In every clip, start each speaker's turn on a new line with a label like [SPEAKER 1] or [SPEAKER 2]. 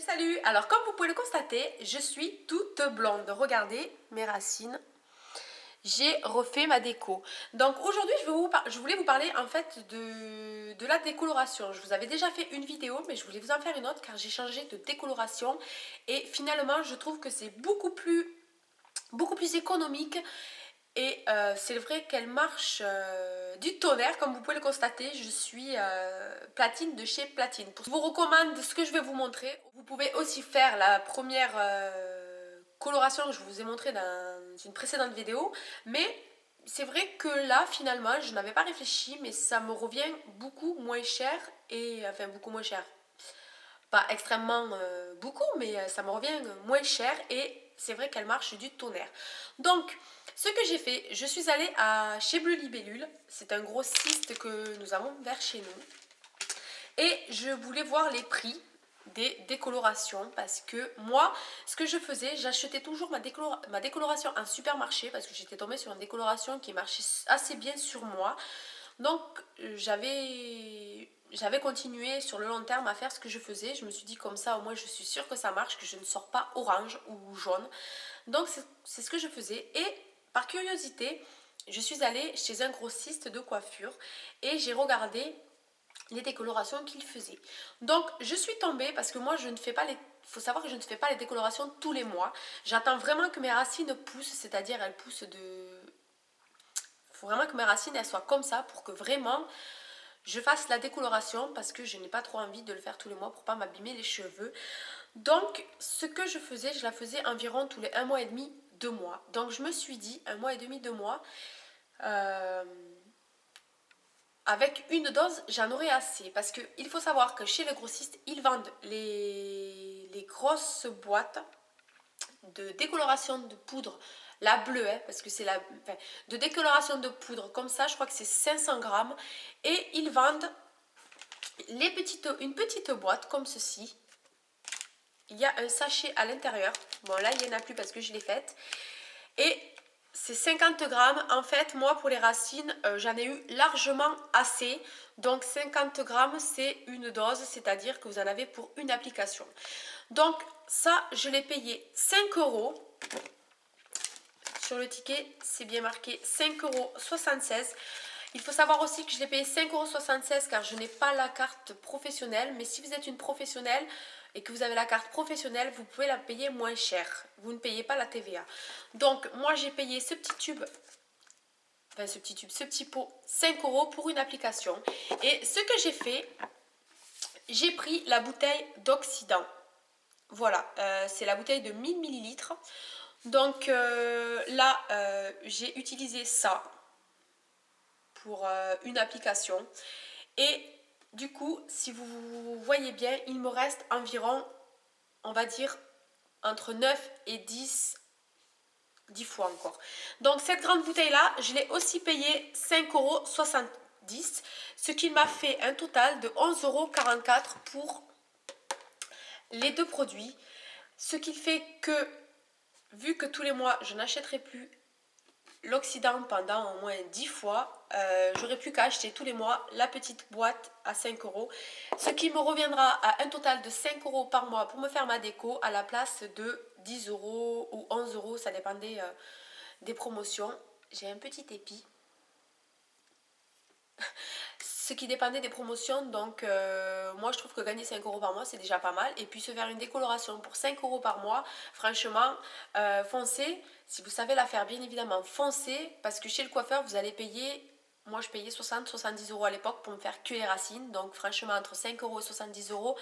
[SPEAKER 1] Salut! Alors comme vous pouvez le constater, je suis toute blonde. Regardez mes racines. J'ai refait ma déco. Donc aujourd'hui, je voulais vous parler en fait de la décoloration. Je vous avais déjà fait une vidéo, mais je voulais vous en faire une autre car j'ai changé de décoloration. Et finalement, je trouve que c'est beaucoup plus économique. Et c'est vrai qu'elle marche du tonnerre, comme vous pouvez le constater. Je suis Platine de chez Platine. Je vous recommande ce que je vais vous montrer. Vous pouvez aussi faire la première coloration que je vous ai montrée dans une précédente vidéo. Mais c'est vrai que là, finalement, je n'avais pas réfléchi, mais ça me revient beaucoup moins cher. Et enfin, beaucoup moins cher. Pas extrêmement beaucoup, mais ça me revient moins cher. Et c'est vrai qu'elle marche du tonnerre. Donc, ce que j'ai fait, je suis allée chez Bleu Libellule. C'est un grossiste que nous avons vers chez nous. Et je voulais voir les prix des décolorations parce que moi, ce que je faisais, j'achetais toujours ma décoloration en supermarché parce que j'étais tombée sur une décoloration qui marchait assez bien sur moi. Donc, j'avais continué sur le long terme à faire ce que je faisais. Je me suis dit comme ça, au moins, je suis sûre que ça marche, que je ne sors pas orange ou jaune. Donc, c'est ce que je faisais. Et par curiosité, je suis allée chez un grossiste de coiffure et j'ai regardé les décolorations qu'il faisait. Donc, je suis tombée parce que moi, je ne fais pas les... Il faut savoir que je ne fais pas les décolorations tous les mois. J'attends vraiment que mes racines poussent, c'est-à-dire elles poussent de... Il faut vraiment que mes racines elles soient comme ça pour que vraiment je fasse la décoloration parce que je n'ai pas trop envie de le faire tous les mois pour pas m'abîmer les cheveux. Donc, ce que je faisais, je la faisais environ tous les 1 mois et demi, 2 mois. Donc, je me suis dit, 1 mois et demi, 2 mois, euh, avec une dose, j'en aurais assez. Parce qu'il faut savoir que chez les grossistes, ils vendent les grosses boîtes de décoloration de poudre, la bleue, hein, parce que c'est la... Enfin, de décoloration de poudre, comme ça, je crois que c'est 500 grammes. Et ils vendent une petite boîte comme ceci. Il y a un sachet à l'intérieur. Bon, là, il n'y en a plus parce que je l'ai faite. Et c'est 50 grammes. En fait, moi, pour les racines, j'en ai eu largement assez. Donc, 50 grammes, c'est une dose, c'est-à-dire que vous en avez pour une application. Donc, ça, je l'ai payé 5 euros. Sur le ticket, c'est bien marqué 5,76 €. Il faut savoir aussi que je l'ai payé 5,76 € car je n'ai pas la carte professionnelle. Mais si vous êtes une professionnelle et que vous avez la carte professionnelle, vous pouvez la payer moins cher. Vous ne payez pas la TVA. Donc, moi, j'ai payé ce petit tube, enfin ce petit pot, 5 € pour une application. Et ce que j'ai fait, j'ai pris la bouteille d'Oxydant. Voilà, c'est la bouteille de 1000 millilitres. Donc là, j'ai utilisé ça pour une application. Et du coup, si vous voyez bien, il me reste environ, on va dire, entre 9 et 10 fois encore. Donc cette grande bouteille-là, je l'ai aussi payée 5,70 €, ce qui m'a fait un total de 11,44 € pour les deux produits. Ce qui fait que, vu que tous les mois, je n'achèterai plus l'Oxydant pendant au moins 10 fois, j'aurai plus qu'à acheter tous les mois la petite boîte à 5 €, ce qui me reviendra à un total de 5 € par mois pour me faire ma déco à la place de 10 € ou 11 €, ça dépendait des promotions. J'ai un petit épi. Ce qui dépendait des promotions, donc moi je trouve que gagner 5 € par mois c'est déjà pas mal. Et puis se faire une décoloration pour 5 € par mois, franchement, foncez. Si vous savez la faire, bien évidemment, foncez. Parce que chez le coiffeur, vous allez payer, moi je payais 60-70 € à l'époque pour me faire que les racines. Donc franchement, entre 5 € et 70 €,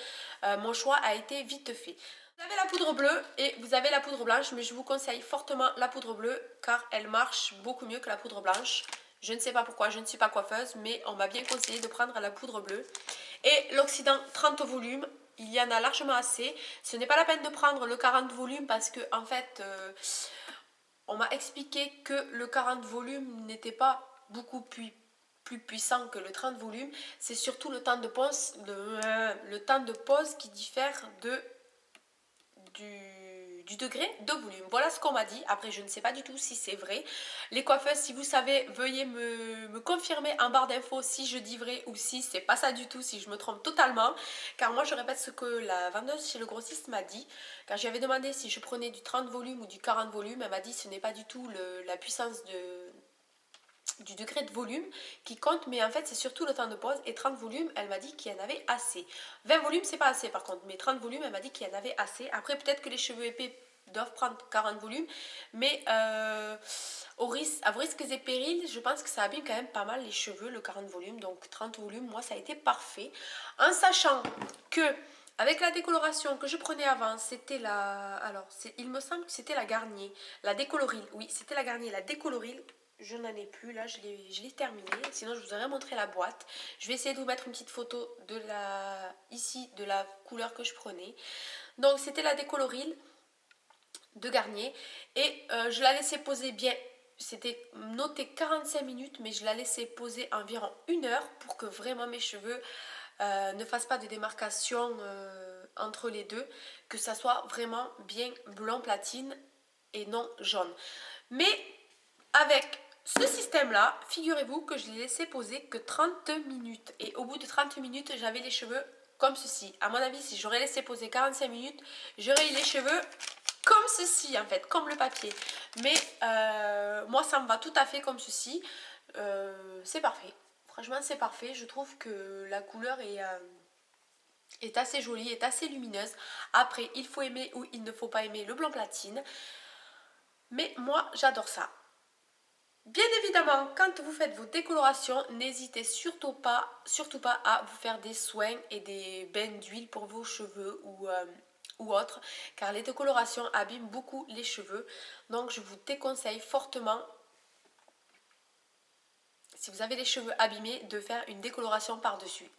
[SPEAKER 1] mon choix a été vite fait. Vous avez la poudre bleue et vous avez la poudre blanche, mais je vous conseille fortement la poudre bleue car elle marche beaucoup mieux que la poudre blanche. Je ne sais pas pourquoi, je ne suis pas coiffeuse, mais on m'a bien conseillé de prendre la poudre bleue. Et l'Oxydant 30 volumes, il y en a largement assez. Ce n'est pas la peine de prendre le 40 volumes parce que, en fait, on m'a expliqué que le 40 volumes n'était pas beaucoup plus puissant que le 30 volumes. C'est surtout le temps de pause qui diffère du du degré de volume. Voilà ce qu'on m'a dit. Après, je ne sais pas du tout si c'est vrai. Les coiffeuses, si vous savez, veuillez me confirmer en barre d'infos si je dis vrai ou si c'est pas ça du tout, si je me trompe totalement. Car moi, je répète ce que la vendeuse chez le grossiste m'a dit. Car je lui avais demandé si je prenais du 30 volume ou du 40 volume. Elle m'a dit ce n'est pas du tout la puissance du degré de volume qui compte, mais en fait c'est surtout le temps de pause. Et 30 volumes, elle m'a dit qu'il y en avait assez. 20 volumes c'est pas assez par contre, mais 30 volumes elle m'a dit qu'il y en avait assez. Après peut-être que les cheveux épais doivent prendre 40 volumes, mais à vos risques et périls, je pense que ça abîme quand même pas mal les cheveux, le 40 volumes. Donc 30 volumes, moi ça a été parfait, en sachant que avec la décoloration que je prenais avant, c'était la... Alors, il me semble que c'était la Garnier, la décoloril. Oui, c'était la Garnier, la décoloril. Je n'en ai plus, là, je l'ai terminé. Sinon, je vous aurais montré la boîte. Je vais essayer de vous mettre une petite photo de la couleur que je prenais. Donc, c'était la décoloril de Garnier. Et je la laissais poser bien. C'était noté 45 minutes, mais je la laissais poser environ 1 heure pour que vraiment mes cheveux ne fassent pas de démarcation entre les deux. Que ça soit vraiment bien blanc platine et non jaune. Mais avec ce système-là, figurez-vous que je l'ai laissé poser que 30 minutes. Et au bout de 30 minutes, j'avais les cheveux comme ceci. À mon avis, si j'aurais laissé poser 45 minutes, j'aurais eu les cheveux comme ceci, en fait, comme le papier. Mais moi, ça me va tout à fait comme ceci. C'est parfait. Franchement, c'est parfait. Je trouve que la couleur est assez jolie, est assez lumineuse. Après, il faut aimer ou il ne faut pas aimer le blanc platine. Mais moi, j'adore ça. Bien évidemment, quand vous faites vos décolorations, n'hésitez surtout pas à vous faire des soins et des bains d'huile pour vos cheveux ou autres, car les décolorations abîment beaucoup les cheveux. Donc je vous déconseille fortement, si vous avez les cheveux abîmés, de faire une décoloration par-dessus.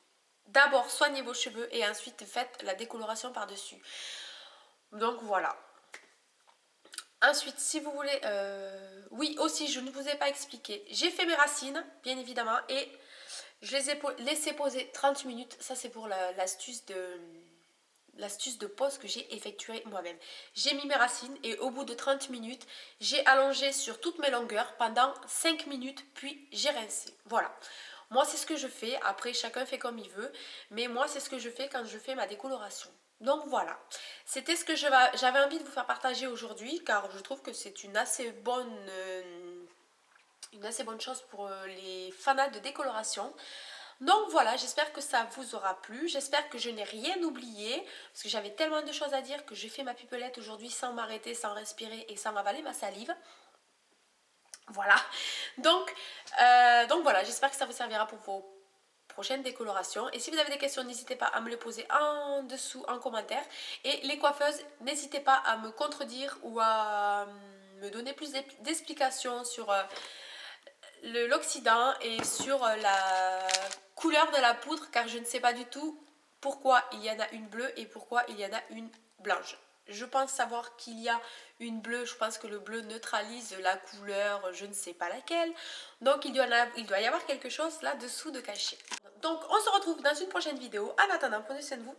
[SPEAKER 1] D'abord soignez vos cheveux et ensuite faites la décoloration par-dessus. Donc voilà. Ensuite, si vous voulez... oui, aussi, je ne vous ai pas expliqué. J'ai fait mes racines, bien évidemment, et je les ai laissées poser 30 minutes. Ça, c'est pour l'astuce de pause que j'ai effectuée moi-même. J'ai mis mes racines et au bout de 30 minutes, j'ai allongé sur toutes mes longueurs pendant 5 minutes, puis j'ai rincé. Voilà. Moi, c'est ce que je fais. Après, chacun fait comme il veut. Mais moi, c'est ce que je fais quand je fais ma décoloration. Donc voilà, c'était ce que j'avais envie de vous faire partager aujourd'hui, car je trouve que c'est une assez bonne chose pour les fanats de décoloration. Donc voilà, j'espère que ça vous aura plu, j'espère que je n'ai rien oublié, parce que j'avais tellement de choses à dire que j'ai fait ma pipelette aujourd'hui sans m'arrêter, sans respirer et sans avaler ma salive. Voilà, donc voilà, j'espère que ça vous servira pour vos prochaine décoloration. Et si vous avez des questions, n'hésitez pas à me les poser en dessous en commentaire. Et les coiffeuses, n'hésitez pas à me contredire ou à me donner plus d'explications sur l'oxydant et sur la couleur de la poudre, car je ne sais pas du tout pourquoi il y en a une bleue et pourquoi il y en a une blanche. Je pense savoir qu'il y a une bleue, je pense que le bleu neutralise la couleur, je ne sais pas laquelle. Donc il doit y avoir quelque chose là-dessous de caché. Donc on se retrouve dans une prochaine vidéo. En attendant, prenez soin de vous.